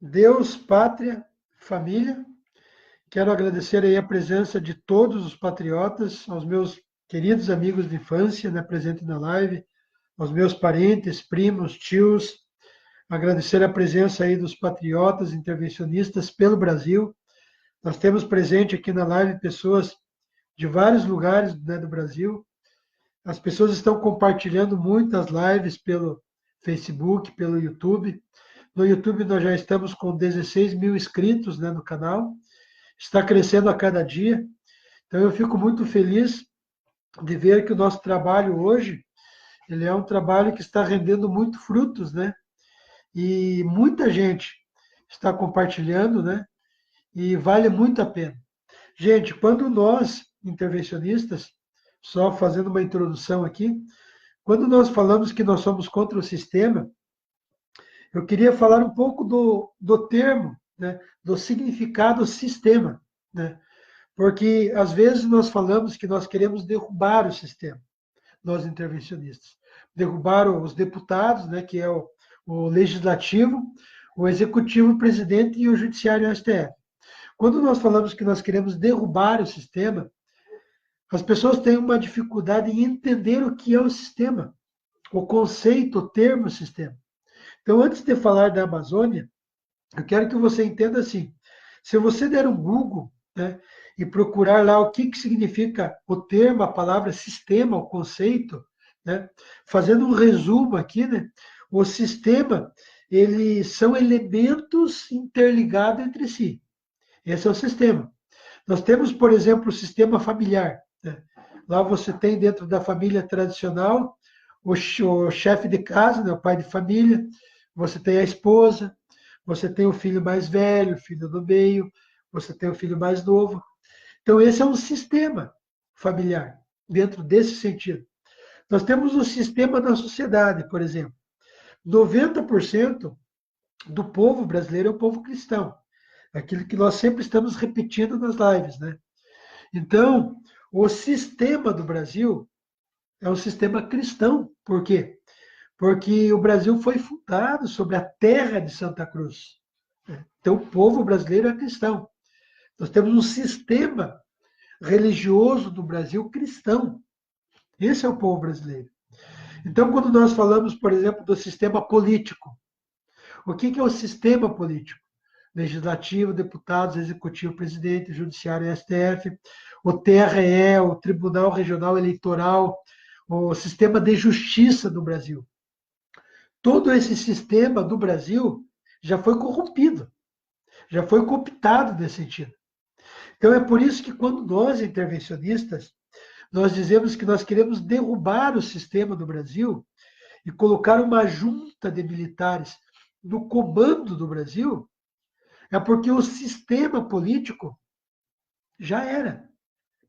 Deus, pátria, família. Quero agradecer aí a presença de todos os patriotas, aos meus queridos amigos de infância, né, presentes na live, aos meus parentes, primos, tios. Agradecer a presença aí dos patriotas intervencionistas pelo Brasil. Nós temos presente aqui na live pessoas de vários lugares, né, do Brasil. As pessoas estão compartilhando muitas lives pelo Facebook, pelo YouTube. No YouTube nós já estamos com 16 mil inscritos, né, no canal. Está crescendo a cada dia. Então eu fico muito feliz de ver que o nosso trabalho hoje, ele é um trabalho que está rendendo muito frutos, né? E muita gente está compartilhando, né? E vale muito a pena. Gente, quando nós, intervencionistas, só fazendo uma introdução aqui, quando nós falamos que nós somos contra o sistema, eu queria falar um pouco do termo, né? Do significado sistema, né? Porque às vezes nós falamos que nós queremos derrubar o sistema, nós intervencionistas. Derrubar os deputados, né, que é o legislativo, o executivo, o presidente e o judiciário e o STF. Quando nós falamos que nós queremos derrubar o sistema, as pessoas têm uma dificuldade em entender o que é o sistema, o conceito, o termo sistema. Então, antes de falar da Amazônia, eu quero que você entenda assim: se você der um Google, né, e procurar lá o que significa o termo, a palavra sistema, o conceito, né, fazendo um resumo aqui, né, o sistema, eles são elementos interligados entre si. Esse é o sistema. Nós temos, por exemplo, o sistema familiar, né? Lá você tem dentro da família tradicional o chefe de casa, né, o pai de família, você tem a esposa, você tem o filho mais velho, o filho do meio, você tem o filho mais novo. Então, esse é um sistema familiar, dentro desse sentido. Nós temos o sistema da sociedade, por exemplo. 90% do povo brasileiro é o povo cristão. Aquilo que nós sempre estamos repetindo nas lives, né? Então, o sistema do Brasil é um sistema cristão. Por quê? Porque o Brasil foi fundado sobre a terra de Santa Cruz. Então, o povo brasileiro é cristão. Nós temos um sistema religioso do Brasil cristão. Esse é o povo brasileiro. Então, quando nós falamos, por exemplo, do sistema político, o que é o sistema político? Legislativo, deputados, executivo, presidente, judiciário, STF, o TRE, o Tribunal Regional Eleitoral, o sistema de justiça do Brasil. Todo esse sistema do Brasil já foi corrompido, já foi cooptado nesse sentido. Então é por isso que quando nós, intervencionistas, nós dizemos que nós queremos derrubar o sistema do Brasil e colocar uma junta de militares no comando do Brasil, é porque o sistema político já era,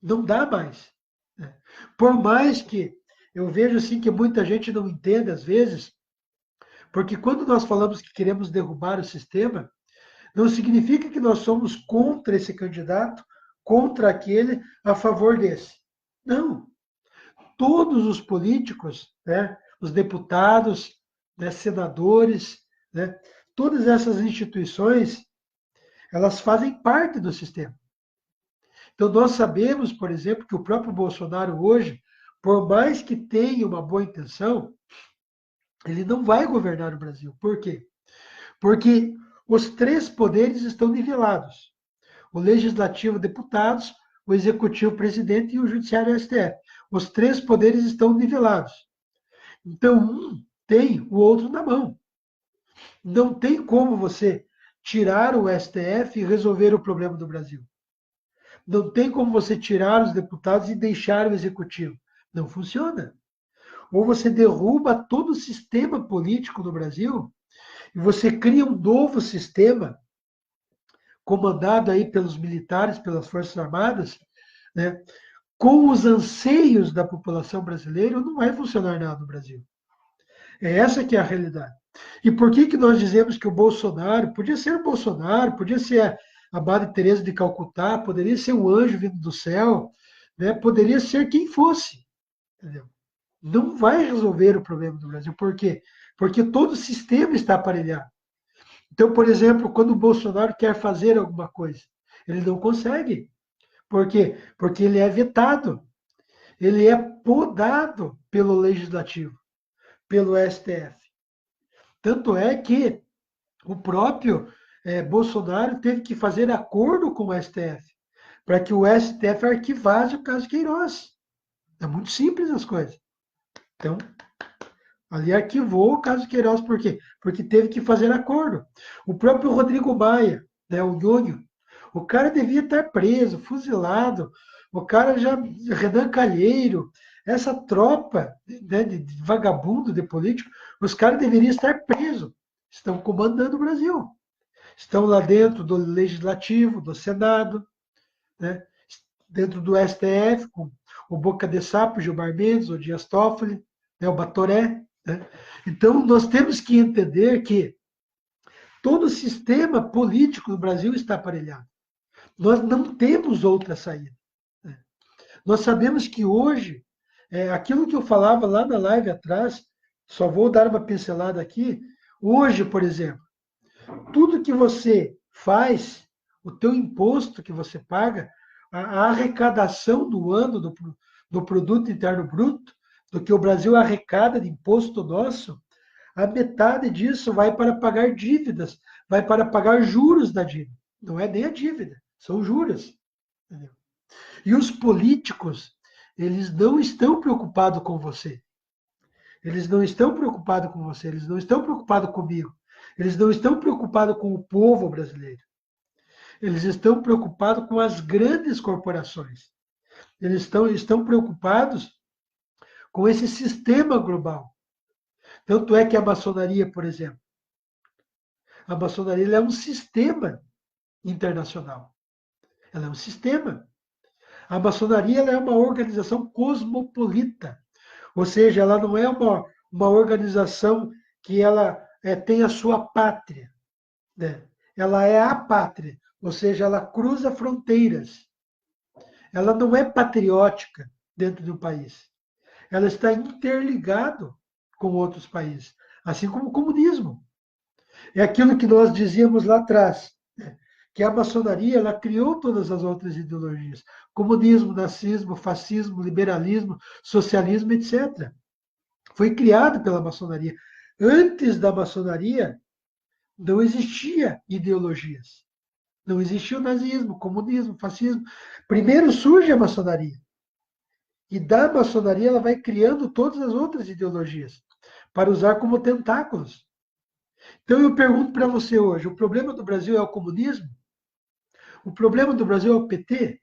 não dá mais. Por mais que eu vejo assim que muita gente não entende às vezes, porque quando nós falamos que queremos derrubar o sistema, não significa que nós somos contra esse candidato, contra aquele, a favor desse. Não. Todos os políticos, né, os deputados, né, senadores, né, todas essas instituições, elas fazem parte do sistema. Então, nós sabemos, por exemplo, que o próprio Bolsonaro hoje, por mais que tenha uma boa intenção, ele não vai governar o Brasil. Por quê? Porque os três poderes estão nivelados. O legislativo, deputados, o executivo, presidente e o judiciário, STF. Os três poderes estão nivelados. Então, um tem o outro na mão. Não tem como você tirar o STF e resolver o problema do Brasil. Não tem como você tirar os deputados e deixar o executivo. Não funciona. Ou você derruba todo o sistema político do Brasil e você cria um novo sistema comandado aí pelos militares, pelas Forças Armadas, né, com os anseios da população brasileira, não vai funcionar nada no Brasil. É essa que é a realidade. E por que nós dizemos que o Bolsonaro, podia ser o Bolsonaro, podia ser a Madre Teresa de Calcutá, poderia ser um anjo vindo do céu, né, poderia ser quem fosse. Entendeu? Não vai resolver o problema do Brasil. Por quê? Porque todo o sistema está aparelhado. Então, por exemplo, quando o Bolsonaro quer fazer alguma coisa, ele não consegue. Por quê? Porque ele é vetado, ele é podado pelo Legislativo, pelo STF. Tanto é que o próprio Bolsonaro teve que fazer acordo com o STF, para que o STF arquivasse o caso Queiroz. É muito simples as coisas. Então, ali arquivou o caso Queiroz, por quê? Porque teve que fazer acordo. O próprio Rodrigo Maia, né, o Nhonho, o cara devia estar preso, fuzilado, o cara já, Renan Calheiro, essa tropa, né, de vagabundo, de político, os caras deveriam estar presos. Estão comandando o Brasil. Estão lá dentro do Legislativo, do Senado, né, dentro do STF, com o Boca de Sapo, Gilmar Mendes, o Dias Toffoli, né, o Batoré. Né? Então, nós temos que entender que todo o sistema político do Brasil está aparelhado. Nós não temos outra saída. Né? Nós sabemos que hoje, aquilo que eu falava lá na live atrás, só vou dar uma pincelada aqui. Hoje, por exemplo, tudo que você faz, o teu imposto que você paga, a arrecadação do ano do produto interno bruto, do que o Brasil arrecada de imposto nosso, a metade disso vai para pagar dívidas, vai para pagar juros da dívida. Não é nem a dívida, são juros. Entendeu? E os políticos, eles não estão preocupados com você. Eles não estão preocupados com você, eles não estão preocupados comigo. Eles não estão preocupados com o povo brasileiro. Eles estão preocupados com as grandes corporações. Eles estão preocupados com esse sistema global. Tanto é que a maçonaria, por exemplo, a maçonaria é um sistema internacional. Ela é um sistema. A maçonaria é uma organização cosmopolita. Ou seja, ela não é uma organização que ela tem a sua pátria. Né? Ela é a pátria. Ou seja, ela cruza fronteiras. Ela não é patriótica dentro do país. Ela está interligada com outros países, assim como o comunismo. É aquilo que nós dizíamos lá atrás, né? Que a maçonaria ela criou todas as outras ideologias: comunismo, nazismo, fascismo, liberalismo, socialismo, etc. Foi criado pela maçonaria. Antes da maçonaria, não existia ideologias. Não existia o nazismo, comunismo, fascismo. Primeiro surge a maçonaria. E da maçonaria ela vai criando todas as outras ideologias para usar como tentáculos. Então eu pergunto para você hoje, o problema do Brasil é o comunismo? O problema do Brasil é o PT?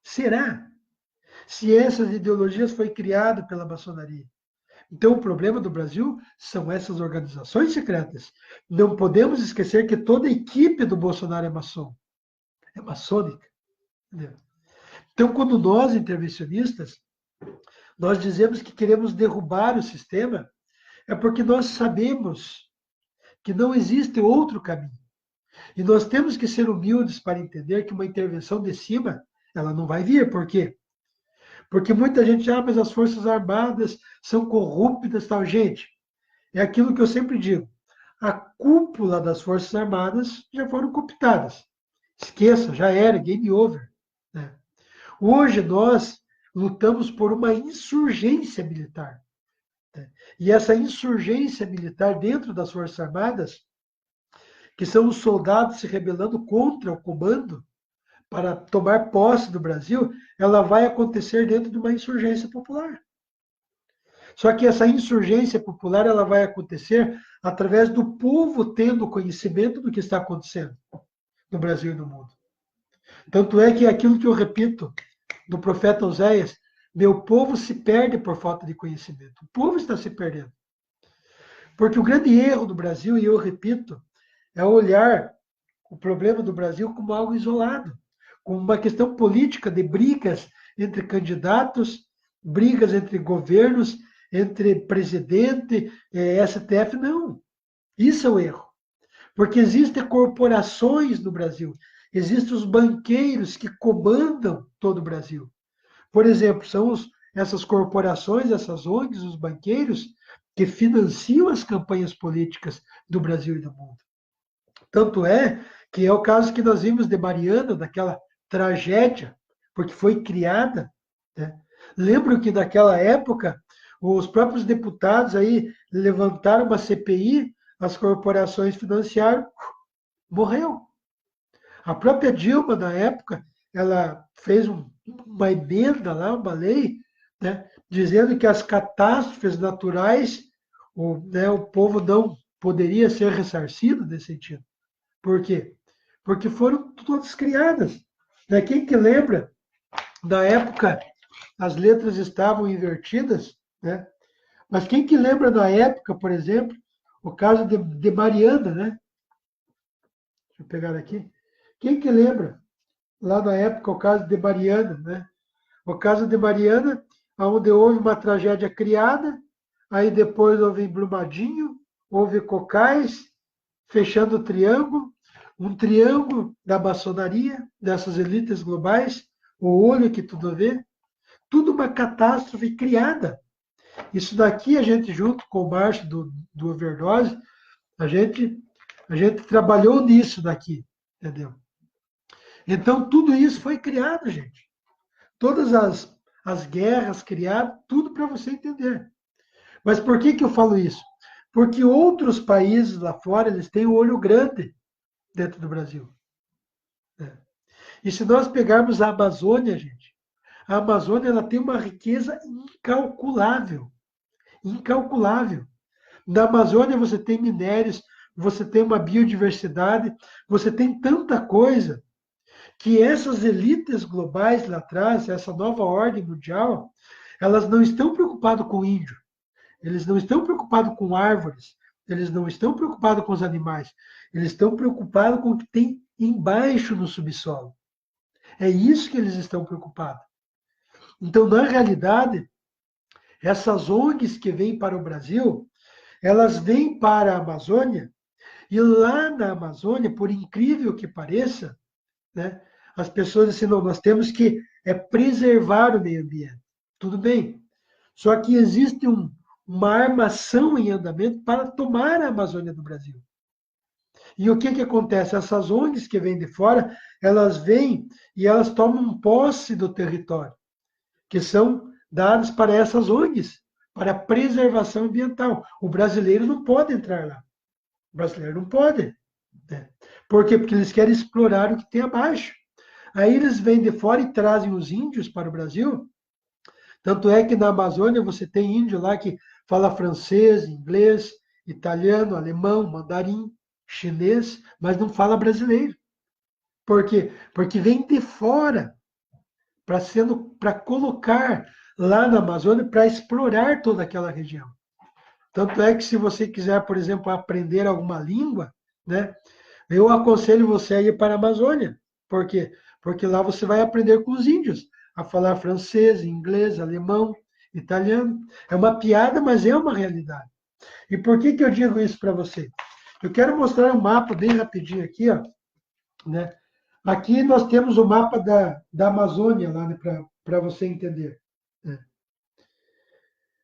Será? Se essas ideologias foi criado pela maçonaria. Então o problema do Brasil são essas organizações secretas. Não podemos esquecer que toda a equipe do Bolsonaro é maçom. É maçônica. Entendeu? Então, quando nós, intervencionistas, nós dizemos que queremos derrubar o sistema, é porque nós sabemos que não existe outro caminho. E nós temos que ser humildes para entender que uma intervenção de cima, ela não vai vir. Por quê? Porque muita gente, mas as Forças Armadas são corruptas, tal. Gente, é aquilo que eu sempre digo. A cúpula das Forças Armadas já foram cooptadas. Esqueça, já era, game over. Né? Hoje nós lutamos por uma insurgência militar. Né? E essa insurgência militar dentro das Forças Armadas, que são os soldados se rebelando contra o comando para tomar posse do Brasil, ela vai acontecer dentro de uma insurgência popular. Só que essa insurgência popular ela vai acontecer através do povo tendo conhecimento do que está acontecendo no Brasil e no mundo. Tanto é que aquilo que eu repito do profeta Oséias, meu povo se perde por falta de conhecimento. O povo está se perdendo. Porque o grande erro do Brasil, e eu repito, é olhar o problema do Brasil como algo isolado, como uma questão política de brigas entre candidatos, brigas entre governos, entre presidente, STF. Não. Isso é o erro. Porque existem corporações no Brasil, existem os banqueiros que comandam todo o Brasil. Por exemplo, são essas corporações, essas ONGs, os banqueiros, que financiam as campanhas políticas do Brasil e do mundo. Tanto é que é o caso que nós vimos de Mariana, daquela tragédia, porque foi criada, né? Lembro que naquela época os próprios deputados aí levantaram uma CPI, as corporações financiaram, morreu. A própria Dilma, na época, ela fez uma emenda lá, uma lei, né, dizendo que as catástrofes naturais, o povo não poderia ser ressarcido nesse sentido. Por quê? Porque foram todas criadas. Né? Quem que lembra, na época, as letras estavam invertidas, né? Mas quem que lembra na época, por exemplo, o caso de Mariana, né? Deixa eu pegar aqui. Quem que lembra, lá na época, o caso de Mariana, né? O caso de Mariana, onde houve uma tragédia criada, aí depois houve Brumadinho, houve Cocais, fechando o triângulo, um triângulo da maçonaria, dessas elites globais, o olho que tudo vê, tudo uma catástrofe criada. Isso daqui a gente, junto com o Márcio do Overdose, a gente, a gente trabalhou nisso daqui, entendeu? Então, tudo isso foi criado, gente. Todas as guerras criadas, tudo para você entender. Mas por que eu falo isso? Porque outros países lá fora, eles têm o olho grande dentro do Brasil. Né? E se nós pegarmos a Amazônia, gente, a Amazônia ela tem uma riqueza incalculável. Incalculável. Na Amazônia você tem minérios, você tem uma biodiversidade, você tem tanta coisa que essas elites globais lá atrás, essa nova ordem mundial, elas não estão preocupadas com o índio, eles não estão preocupados com árvores, eles não estão preocupados com os animais, eles estão preocupados com o que tem embaixo no subsolo. É isso que eles estão preocupados. Então, na realidade, essas ONGs que vêm para o Brasil, elas vêm para a Amazônia, e lá na Amazônia, por incrível que pareça, né, as pessoas dizem, não, nós temos que preservar o meio ambiente. Tudo bem. Só que existe uma armação em andamento para tomar a Amazônia do Brasil. E o que acontece? Essas ONGs que vêm de fora, elas vêm e elas tomam posse do território, que são dados para essas ONGs, para a preservação ambiental. O brasileiro não pode entrar lá. O brasileiro não pode. Né? Por quê? Porque eles querem explorar o que tem abaixo. Aí eles vêm de fora e trazem os índios para o Brasil. Tanto é que na Amazônia você tem índio lá que fala francês, inglês, italiano, alemão, mandarim, chinês, mas não fala brasileiro. Por quê? Porque vem de fora para colocar lá na Amazônia para explorar toda aquela região. Tanto é que se você quiser, por exemplo, aprender alguma língua, né, eu aconselho você a ir para a Amazônia. Por quê? Porque lá você vai aprender com os índios a falar francês, inglês, alemão, italiano. É uma piada, mas é uma realidade. E por que eu digo isso para você? Eu quero mostrar um mapa bem rapidinho aqui, ó, né? Aqui nós temos o mapa da Amazônia, lá, né, para você entender. Né?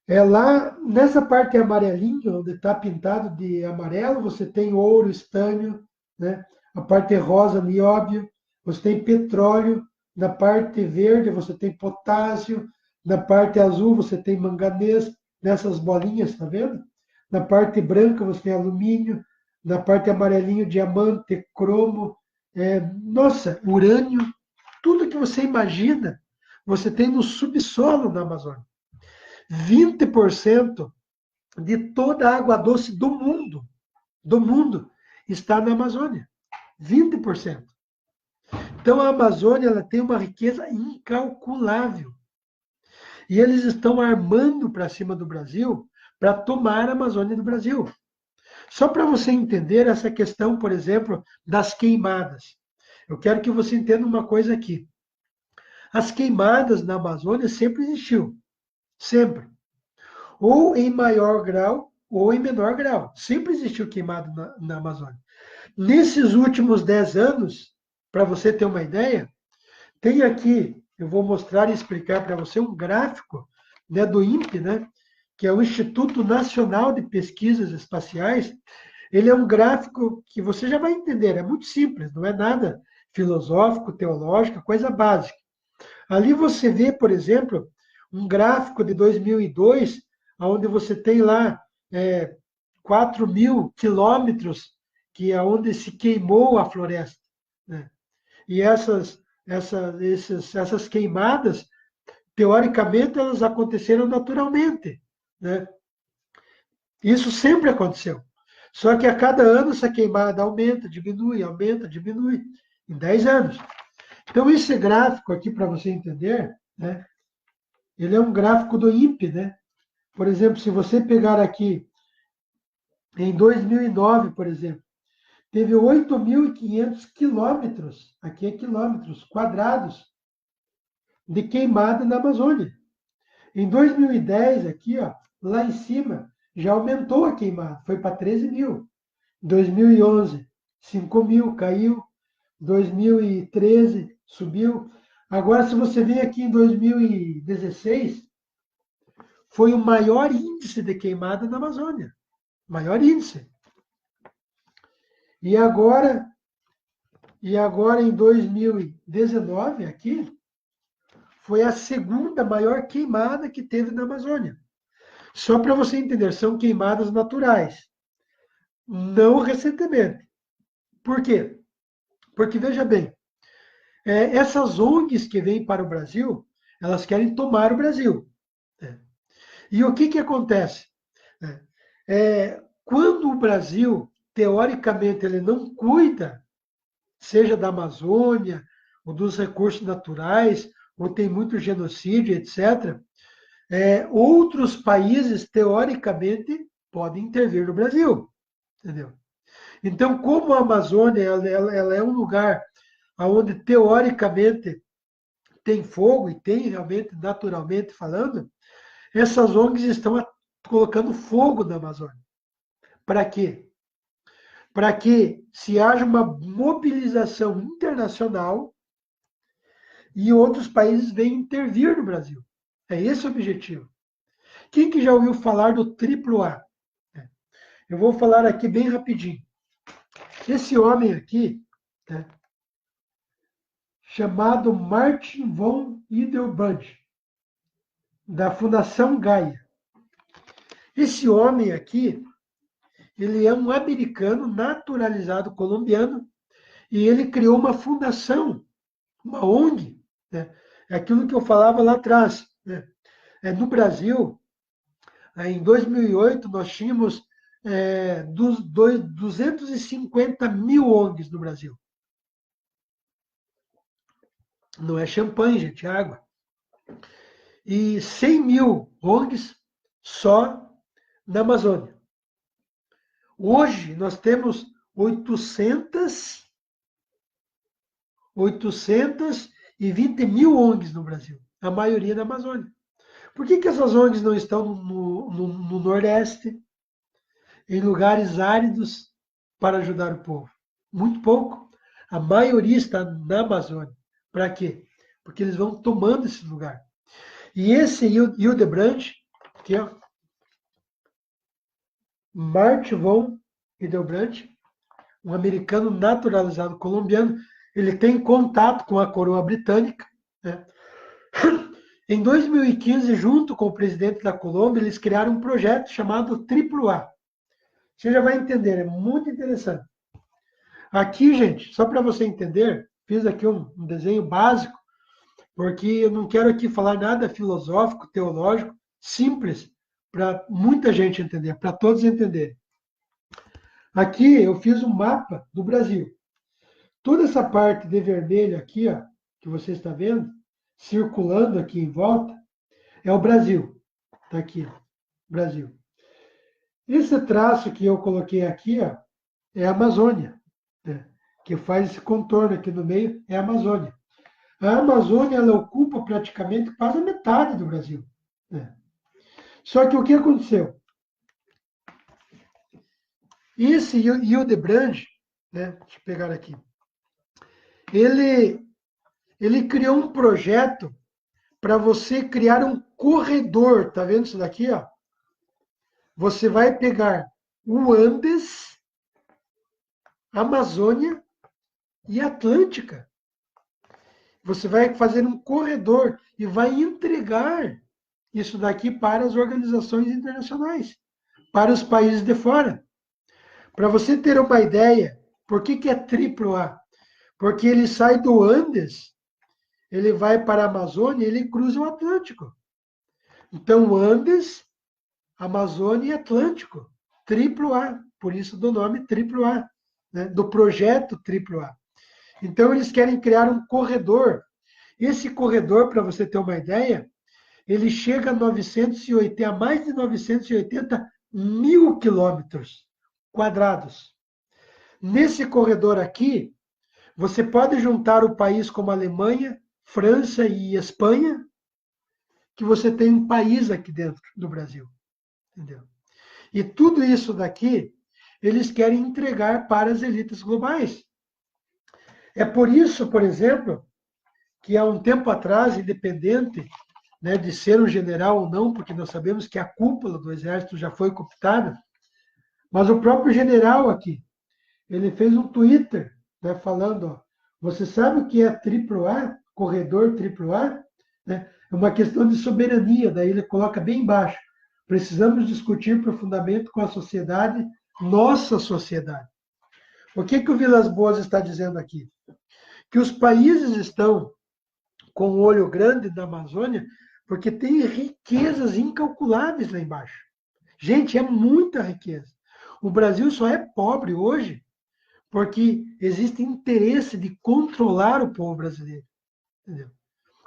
É lá, nessa parte amarelinha, onde está pintado de amarelo, você tem ouro, estânio, né? A parte rosa, nióbio, você tem petróleo, na parte verde você tem potássio, na parte azul você tem manganês, nessas bolinhas, tá vendo? Na parte branca você tem alumínio, na parte amarelinho, diamante, cromo, nossa, urânio, tudo que você imagina, você tem no subsolo da Amazônia. 20% de toda a água doce do mundo, está na Amazônia. 20%. Então a Amazônia ela tem uma riqueza incalculável. E eles estão armando para cima do Brasil para tomar a Amazônia do Brasil. Só para você entender essa questão, por exemplo, das queimadas. Eu quero que você entenda uma coisa aqui. As queimadas na Amazônia sempre existiu. Sempre. Ou em maior grau, ou em menor grau. Sempre existiu queimado na Amazônia. Nesses últimos 10 anos, para você ter uma ideia, tem aqui, eu vou mostrar e explicar para você um gráfico, né, do INPE, né, que é o Instituto Nacional de Pesquisas Espaciais. Ele é um gráfico que você já vai entender, é muito simples, não é nada filosófico, teológico, coisa básica. Ali você vê, por exemplo, um gráfico de 2002, onde você tem lá 4.000 quilômetros, que é onde se queimou a floresta, né? E essas queimadas, teoricamente, elas aconteceram naturalmente, né? Isso sempre aconteceu. Só que a cada ano essa queimada aumenta, diminui, em 10 anos. Então, esse gráfico aqui, para você entender, né, ele é um gráfico do INPE, né? Por exemplo, se você pegar aqui, em 2009, por exemplo, teve 8.500 quilômetros, aqui é quilômetros quadrados, de queimada na Amazônia. Em 2010, aqui, ó, lá em cima, já aumentou a queimada, foi para 13 mil. 2011, 5 mil, caiu. 2013, subiu. Agora, se você vem aqui em 2016, foi o maior índice de queimada na Amazônia. Maior índice. E agora em 2019, aqui, foi a segunda maior queimada que teve na Amazônia. Só para você entender, são queimadas naturais. Não recentemente. Por quê? Porque, veja bem, essas ONGs que vêm para o Brasil, elas querem tomar o Brasil. E o que acontece? Quando o Brasil, teoricamente, ele não cuida, seja da Amazônia, ou dos recursos naturais, ou tem muito genocídio, etc., outros países, teoricamente, podem intervir no Brasil. Entendeu? Então, como a Amazônia ela é um lugar onde, teoricamente, tem fogo, e tem realmente, naturalmente falando, essas ONGs estão colocando fogo na Amazônia. Para quê? Para que se haja uma mobilização internacional e outros países venham intervir no Brasil. É esse o objetivo. Quem que já ouviu falar do AAA? Eu vou falar aqui bem rapidinho. Esse homem aqui, né, chamado Martin von Hildebrand, da Fundação Gaia. Esse homem aqui, ele é um americano naturalizado colombiano e ele criou uma fundação, uma ONG, né? É aquilo que eu falava lá atrás, né? No Brasil, em 2008, nós tínhamos 250 mil ONGs no Brasil. Não é champanhe, gente, é água. E 100 mil ONGs só na Amazônia. Hoje, nós temos 820 mil ONGs no Brasil, a maioria na Amazônia. Por que essas ONGs não estão no Nordeste, em lugares áridos, para ajudar o povo? Muito pouco. A maioria está na Amazônia. Para quê? Porque eles vão tomando esse lugar. E esse Hildebrand, que é Martin von Hildebrand, um americano naturalizado colombiano, ele tem contato com a coroa britânica, né? Em 2015, junto com o presidente da Colômbia, eles criaram um projeto chamado AAA. Você já vai entender, é muito interessante. Aqui, gente, só para você entender, fiz aqui um desenho básico, porque eu não quero aqui falar nada filosófico, teológico, simples, para muita gente entender, para todos entenderem. Aqui eu fiz um mapa do Brasil. Toda essa parte de vermelho aqui, ó, que você está vendo, circulando aqui em volta, é o Brasil. Está aqui, ó, Brasil. Esse traço que eu coloquei aqui, ó, é a Amazônia, né? Que faz esse contorno aqui no meio, é a Amazônia. A Amazônia, ela ocupa praticamente quase a metade do Brasil, né? Só que o que aconteceu? Esse Hildebrand, né, deixa eu pegar aqui, ele criou um projeto para você criar um corredor. Tá vendo isso daqui? Ó? Você vai pegar o Andes Amazônia e Atlântica. Você vai fazer um corredor e vai entregar isso daqui para as organizações internacionais, para os países de fora. Para você ter uma ideia, por que é AAA? Porque ele sai do Andes, ele vai para a Amazônia e ele cruza o Atlântico. Então, Andes, Amazônia e Atlântico. AAA, por isso do nome AAA, né? Do projeto AAA. Então, eles querem criar um corredor. Esse corredor, para você ter uma ideia, ele chega a mais de 980 mil quilômetros quadrados. Nesse corredor aqui, você pode juntar o país como Alemanha, França e Espanha, que você tem um país aqui dentro do Brasil. Entendeu? E tudo isso daqui, eles querem entregar para as elites globais. É por isso, por exemplo, que há um tempo atrás, independente, né, de ser um general ou não, porque nós sabemos que a cúpula do exército já foi cooptada, mas o próprio general aqui, ele fez um Twitter, né, falando, ó, você sabe o que é AAA, corredor AAA? Né? É uma questão de soberania, daí ele coloca bem embaixo. Precisamos discutir profundamente com a sociedade, nossa sociedade. O que o Vilas Boas está dizendo aqui? Que os países estão com o olho grande da Amazônia porque tem riquezas incalculáveis lá embaixo. Gente, é muita riqueza. O Brasil só é pobre hoje porque existe interesse de controlar o povo brasileiro. Entendeu?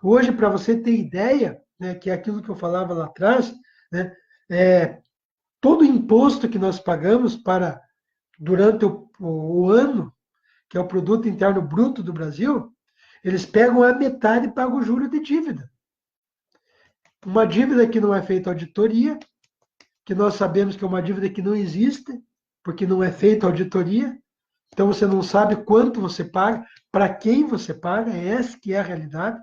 Hoje, para você ter ideia, né, que é aquilo que eu falava lá atrás, né, todo o imposto que nós pagamos para durante o ano, que é o produto interno bruto do Brasil, eles pegam a metade e pagam o juro de dívida. Uma dívida que não é feita auditoria, que nós sabemos que é uma dívida que não existe, porque não é feita auditoria, então você não sabe quanto você paga, para quem você paga, essa que é a realidade.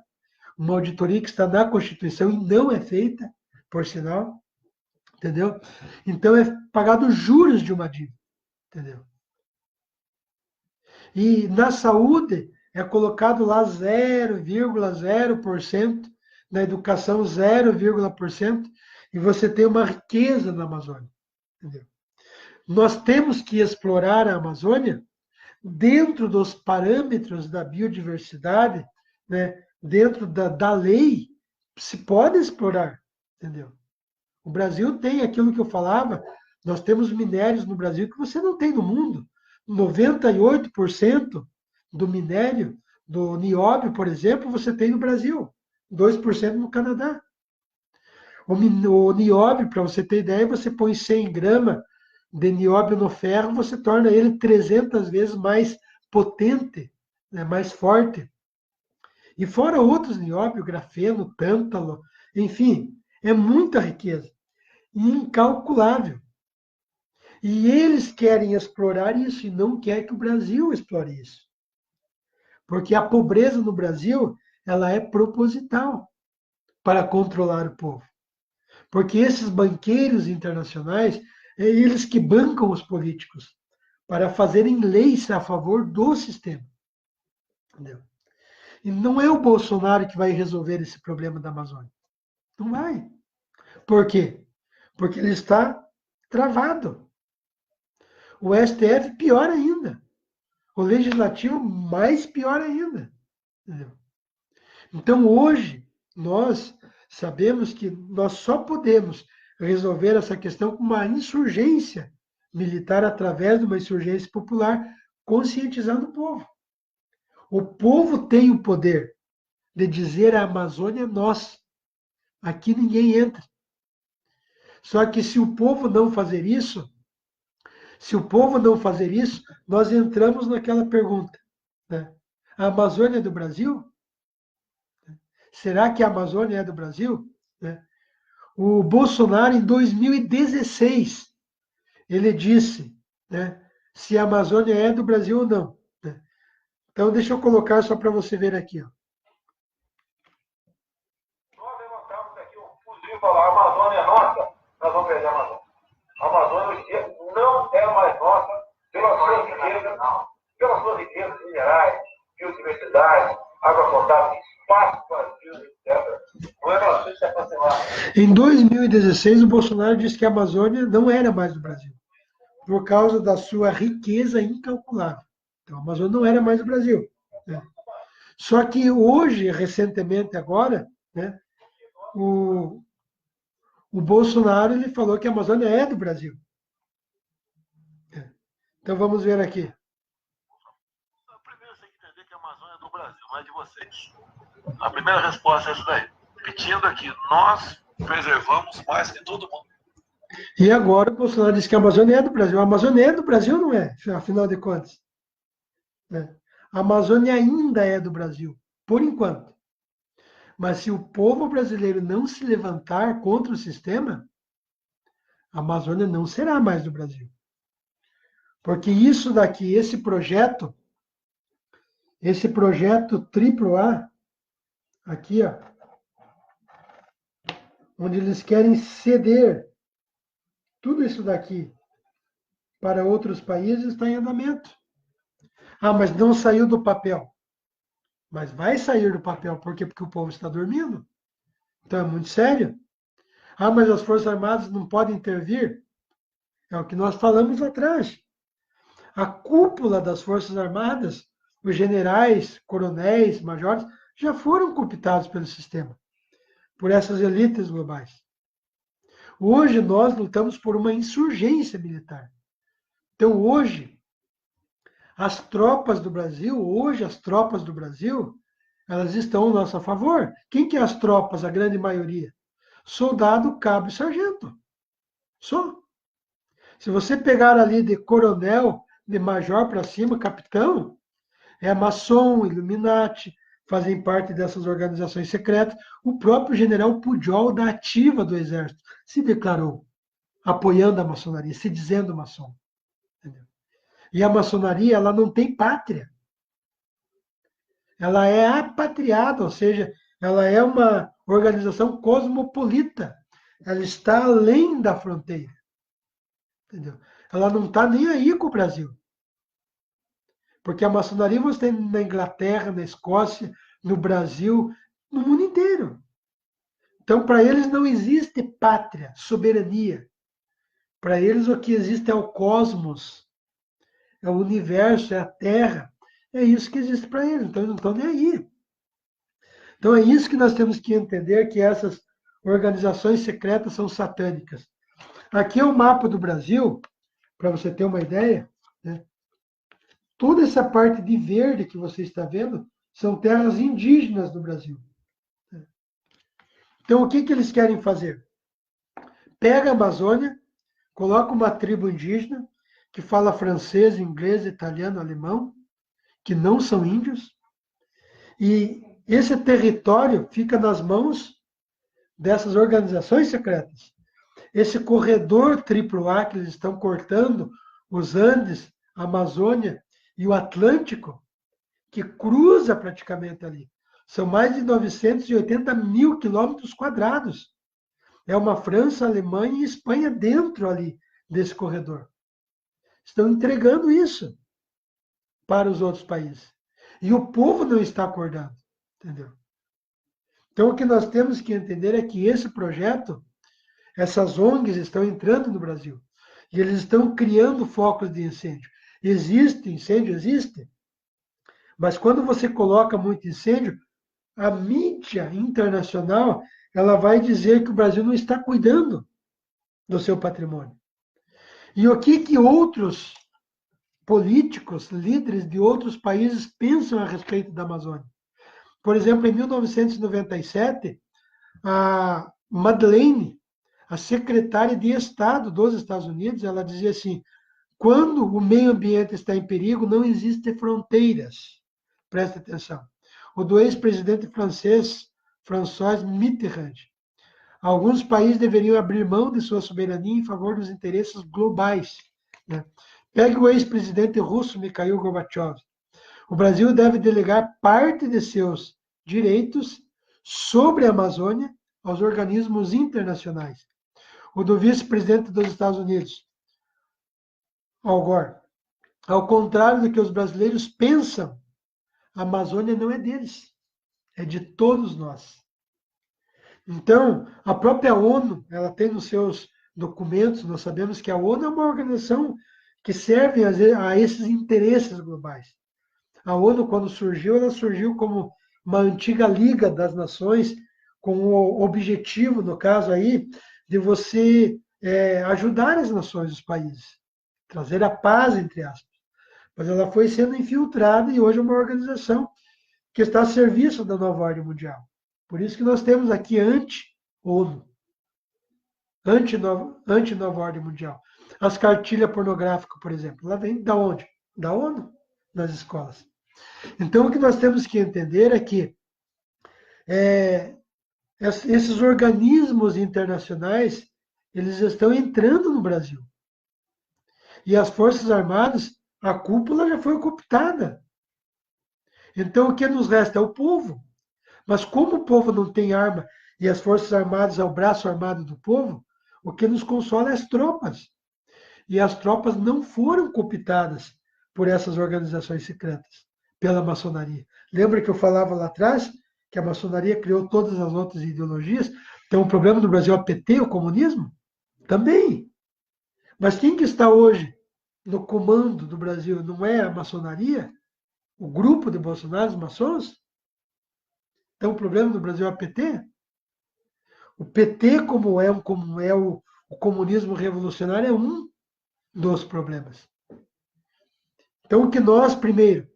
Uma auditoria que está na Constituição e não é feita, por sinal, entendeu? Então é pagado juros de uma dívida, entendeu? E na saúde é colocado lá 0,0%, na educação 0,%, e você tem uma riqueza na Amazônia, entendeu? Nós temos que explorar a Amazônia dentro dos parâmetros da biodiversidade, né? Dentro da lei, se pode explorar, entendeu? O Brasil tem aquilo que eu falava, nós temos minérios no Brasil que você não tem no mundo. 98% do minério, do nióbio, por exemplo, você tem no Brasil, 2% no Canadá. O nióbio, para você ter ideia, você põe 100 gramas de nióbio no ferro, você torna ele 300 vezes mais potente, né, mais forte. E fora outros nióbio, grafeno, tântalo, enfim, é muita riqueza. Incalculável. E eles querem explorar isso e não querem que o Brasil explore isso. Porque a pobreza no Brasil, ela é proposital para controlar o povo. Porque esses banqueiros internacionais, é eles que bancam os políticos para fazerem leis a favor do sistema. Entendeu? E não é o Bolsonaro que vai resolver esse problema da Amazônia. Não vai. Por quê? Porque ele está travado. O STF, pior ainda. O legislativo, mais pior ainda. Entendeu? Então, hoje, nós sabemos que nós só podemos resolver essa questão com uma insurgência militar através de uma insurgência popular, conscientizando o povo. O povo tem o poder de dizer a Amazônia é nós. Aqui ninguém entra. Só que se o povo não fazer isso, nós entramos naquela pergunta, né? A Amazônia é do Brasil? Será que a Amazônia é do Brasil? Né? O Bolsonaro, em 2016, ele disse, né, se a Amazônia é do Brasil ou não. Né? Então, deixa eu colocar só para você ver aqui. Ó. Nós levantamos aqui um fuzil e falar, a Amazônia é nossa, nós vamos perder a Amazônia. A Amazônia não é mais nossa pela sua riqueza, pelas suas riquezas minerais, biodiversidade, água potável, espaços vazios, etc. Não é para se aproximar. Em 2016, o Bolsonaro disse que a Amazônia não era mais do Brasil, por causa da sua riqueza incalculável. Então, a Amazônia não era mais do Brasil. Né? Só que hoje, recentemente agora, né, o Bolsonaro ele falou que a Amazônia é do Brasil. Então vamos ver aqui. Primeiro você tem que entender que a Amazônia é do Brasil, não é de vocês. A primeira resposta é essa daí. Repetindo aqui, nós preservamos mais que todo mundo. E agora o Bolsonaro disse que a Amazônia é do Brasil. A Amazônia é do Brasil, não é? Afinal de contas. A Amazônia ainda é do Brasil, por enquanto. Mas se o povo brasileiro não se levantar contra o sistema, a Amazônia não será mais do Brasil. Porque isso daqui, esse projeto AAA, aqui, ó, onde eles querem ceder tudo isso daqui para outros países, está em andamento. Ah, mas não saiu do papel. Mas vai sair do papel, por quê? Porque o povo está dormindo. Então é muito sério. Ah, mas as Forças Armadas não podem intervir? É o que nós falamos atrás. A cúpula das Forças Armadas, os generais, coronéis, majores, já foram cooptados pelo sistema, por essas elites globais. Hoje nós lutamos por uma insurgência militar. Então hoje, as tropas do Brasil, elas estão ao nosso favor. Quem que é as tropas, a grande maioria? Soldado, cabo e sargento. Só. Se você pegar ali de coronel, de major para cima, capitão, é maçom, Illuminati, fazem parte dessas organizações secretas. O próprio general Pujol, da ativa do Exército, se declarou apoiando a maçonaria, se dizendo maçom. Entendeu? E a maçonaria, ela não tem pátria. Ela é apatriada, ou seja, ela é uma organização cosmopolita. Ela está além da fronteira. Entendeu? Ela não está nem aí com o Brasil. Porque a maçonaria você tem na Inglaterra, na Escócia, no Brasil, no mundo inteiro. Então, para eles não existe pátria, soberania. Para eles o que existe é o cosmos, é o universo, é a Terra. É isso que existe para eles, então eles não estão nem aí. Então é isso que nós temos que entender, que essas organizações secretas são satânicas. Aqui é o mapa do Brasil, para você ter uma ideia, né? Toda essa parte de verde que você está vendo são terras indígenas do Brasil. Então, o que eles querem fazer? Pega a Amazônia, coloca uma tribo indígena que fala francês, inglês, italiano, alemão, que não são índios, e esse território fica nas mãos dessas organizações secretas. Esse corredor AAA que eles estão cortando, os Andes, a Amazônia e o Atlântico, que cruza praticamente ali. São mais de 980 mil quilômetros quadrados. É uma França, Alemanha e Espanha dentro ali desse corredor. Estão entregando isso para os outros países. E o povo não está acordando, entendeu? Então, o que nós temos que entender é que esse projeto, essas ONGs estão entrando no Brasil. E eles estão criando focos de incêndio. Existe incêndio? Existe. Mas quando você coloca muito incêndio, a mídia internacional ela vai dizer que o Brasil não está cuidando do seu patrimônio. E o que outros políticos, líderes de outros países pensam a respeito da Amazônia? Por exemplo, em 1997, a Madeleine, a secretária de Estado dos Estados Unidos, ela dizia assim: quando o meio ambiente está em perigo, não existem fronteiras. Presta atenção. O do ex-presidente francês, François Mitterrand. Alguns países deveriam abrir mão de sua soberania em favor dos interesses globais. Né? Pegue o ex-presidente russo, Mikhail Gorbachev. O Brasil deve delegar parte de seus direitos sobre a Amazônia aos organismos internacionais. O do vice-presidente dos Estados Unidos, Al Gore. Ao contrário do que os brasileiros pensam, a Amazônia não é deles, é de todos nós. Então, a própria ONU, ela tem nos seus documentos, nós sabemos que a ONU é uma organização que serve a esses interesses globais. A ONU, quando surgiu, ela surgiu como uma antiga Liga das Nações, com o objetivo, no caso aí, de você ajudar as nações, os países, trazer a paz, entre aspas. Mas ela foi sendo infiltrada e hoje é uma organização que está a serviço da nova ordem mundial. Por isso que nós temos aqui anti-ONU, anti-nova ordem mundial. As cartilhas pornográficas, por exemplo, ela vem da onde? Da ONU, nas escolas. Então, o que nós temos que entender é que esses organismos internacionais, eles estão entrando no Brasil. E as Forças Armadas, a cúpula já foi cooptada. Então, o que nos resta é o povo. Mas como o povo não tem arma e as Forças Armadas é o braço armado do povo, o que nos consola é as tropas. E as tropas não foram cooptadas por essas organizações secretas, pela maçonaria. Lembra que eu falava lá atrás que a maçonaria criou todas as outras ideologias? Então, o problema do Brasil é o PT, o comunismo? Também. Mas quem que está hoje no comando do Brasil? Não é a maçonaria? O grupo de Bolsonaro, os maçons? Então, o problema do Brasil é o PT? O PT, como é o comunismo revolucionário, é um dos problemas. Então, o que nós, primeiro,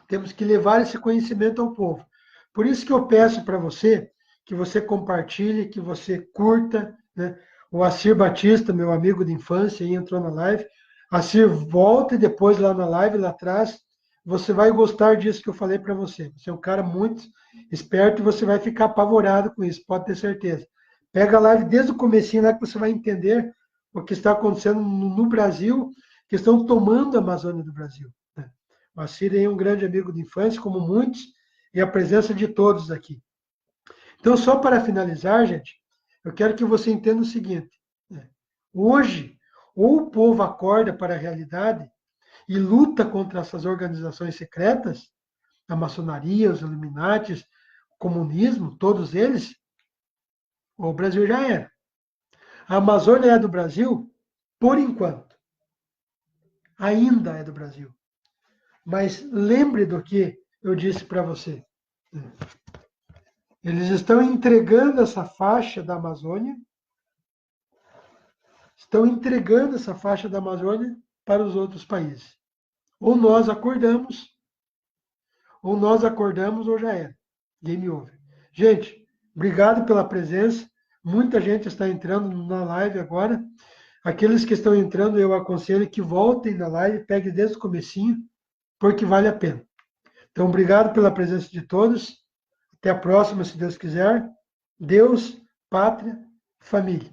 temos que levar esse conhecimento ao povo. Por isso que eu peço para você que você compartilhe, que você curta, né? O Assir Batista, meu amigo de infância, aí entrou na live. Assir, volta e depois lá na live, lá atrás, você vai gostar disso que eu falei para você. Você é um cara muito esperto e você vai ficar apavorado com isso, pode ter certeza. Pega a live desde o comecinho lá que você vai entender o que está acontecendo no Brasil, que estão tomando a Amazônia do Brasil. O Assir é um grande amigo de infância, como muitos, e a presença de todos aqui. Então, só para finalizar, gente, eu quero que você entenda o seguinte: hoje, ou o povo acorda para a realidade e luta contra essas organizações secretas, a maçonaria, os Illuminatis, o comunismo, todos eles, ou o Brasil já era. A Amazônia é do Brasil, por enquanto. Ainda é do Brasil. Mas lembre do que eu disse para você. Eles estão entregando essa faixa da Amazônia, para os outros países. Ou nós acordamos, ou já era. Game over. Gente, obrigado pela presença. Muita gente está entrando na live agora. Aqueles que estão entrando, eu aconselho que voltem na live, peguem desde o comecinho, porque vale a pena. Então, obrigado pela presença de todos. Até a próxima, se Deus quiser. Deus, pátria, família.